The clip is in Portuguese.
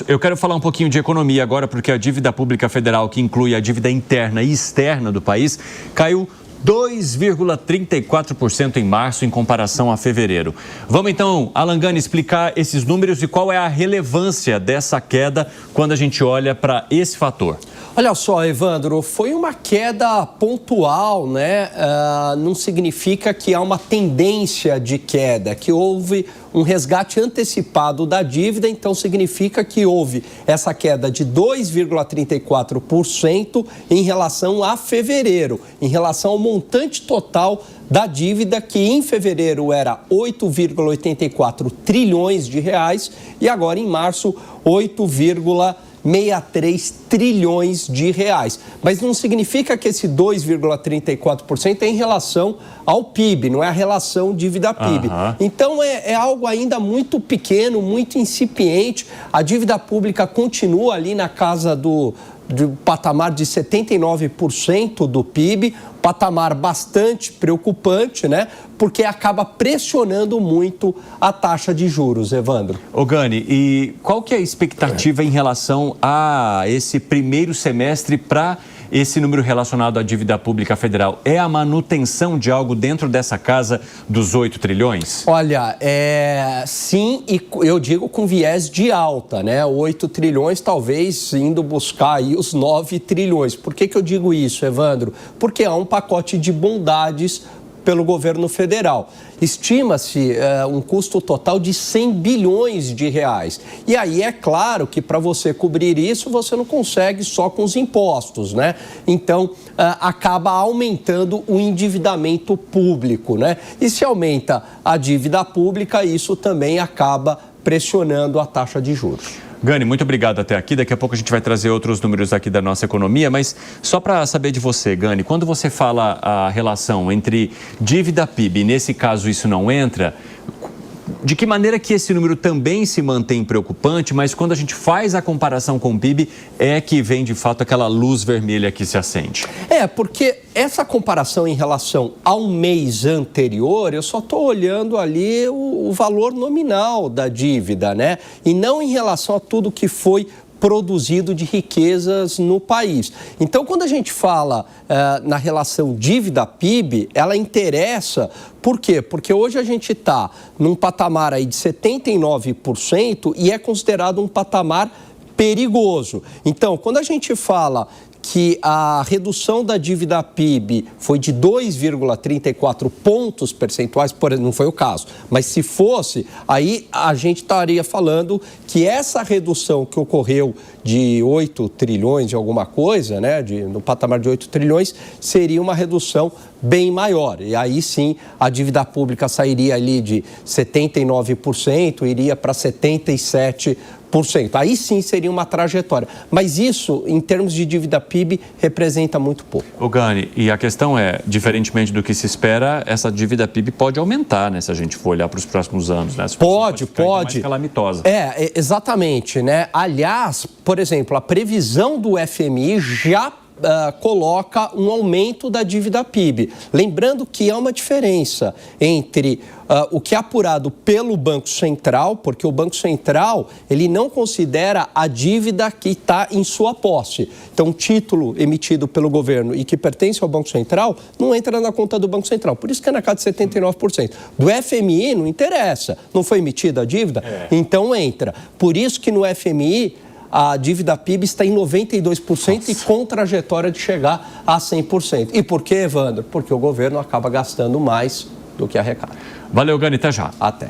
Isso. Eu quero falar um pouquinho de economia agora, porque a dívida pública federal, que inclui a dívida interna e externa do país, caiu 2,34% em março em comparação a fevereiro. Vamos então, Alan Gani, explicar esses números e qual é a relevância dessa queda quando a gente olha para esse fator. Olha só, Evandro, foi uma queda pontual, né? Não significa que há uma tendência de queda, que houve um resgate antecipado da dívida, então significa que houve essa queda de 2,34% em relação a fevereiro, em relação ao montante total da dívida, que em fevereiro era 8,84 trilhões de reais e agora em março 8,63 trilhões de reais. Mas não significa que esse 2,34% é em relação ao PIB, não é a relação dívida-PIB. Então é algo ainda muito pequeno, muito incipiente. A dívida pública continua ali na casa do patamar de 79% do PIB, patamar bastante preocupante, né? Porque acaba pressionando muito a taxa de juros, Evandro. Ô Gani, e qual que é a expectativa em relação a esse primeiro semestre para esse número relacionado à dívida pública federal? É a manutenção de algo dentro dessa casa dos 8 trilhões? Olha, sim, e eu digo com viés de alta, né? 8 trilhões, talvez indo buscar aí os 9 trilhões. Por que eu digo isso, Evandro? Porque há um pacote de bondades pelo governo federal. Estima-se um custo total de 100 bilhões de reais. E aí é claro que para você cobrir isso, você não consegue só com os impostos, né? Então, acaba aumentando o endividamento público, né? E se aumenta a dívida pública, isso também acaba pressionando a taxa de juros. Gani, muito obrigado até aqui. Daqui a pouco a gente vai trazer outros números aqui da nossa economia, mas só para saber de você, Gani, quando você fala a relação entre dívida PIB, nesse caso isso não entra, de que maneira que esse número também se mantém preocupante, mas quando a gente faz a comparação com o PIB, é que vem de fato aquela luz vermelha que se acende? Porque essa comparação em relação ao mês anterior, eu só estou olhando ali o valor nominal da dívida, né? E não em relação a tudo que foi produzido de riquezas no país. Então, quando a gente fala na relação dívida-PIB, ela interessa. Por quê? Porque hoje a gente está num patamar aí de 79% e é considerado um patamar perigoso. Então, quando a gente fala que a redução da dívida PIB foi de 2,34 pontos percentuais, não foi o caso, mas se fosse, aí a gente estaria falando que essa redução que ocorreu de 8 trilhões e alguma coisa, né, no patamar de 8 trilhões, seria uma redução bem maior. E aí sim, a dívida pública sairia ali de 79%, iria para 77%. Aí sim seria uma trajetória. Mas isso, em termos de dívida PIB, representa muito pouco. O Gani, e a questão é, diferentemente do que se espera, essa dívida PIB pode aumentar, né? Se a gente for olhar para os próximos anos, né? Pode. Mais calamitosa. Exatamente, né? Aliás, por exemplo, a previsão do FMI já coloca um aumento da dívida PIB. Lembrando que há uma diferença entre o que é apurado pelo Banco Central, porque o Banco Central ele não considera a dívida que está em sua posse. Então, um título emitido pelo governo e que pertence ao Banco Central não entra na conta do Banco Central. Por isso que é na casa de 79%. Do FMI não interessa. Não foi emitida a dívida? Então entra. Por isso que no FMI a dívida PIB está em 92% e com trajetória de chegar a 100%. E por quê, Evandro? Porque o governo acaba gastando mais do que arrecada. Valeu, Gani. Até já. Até.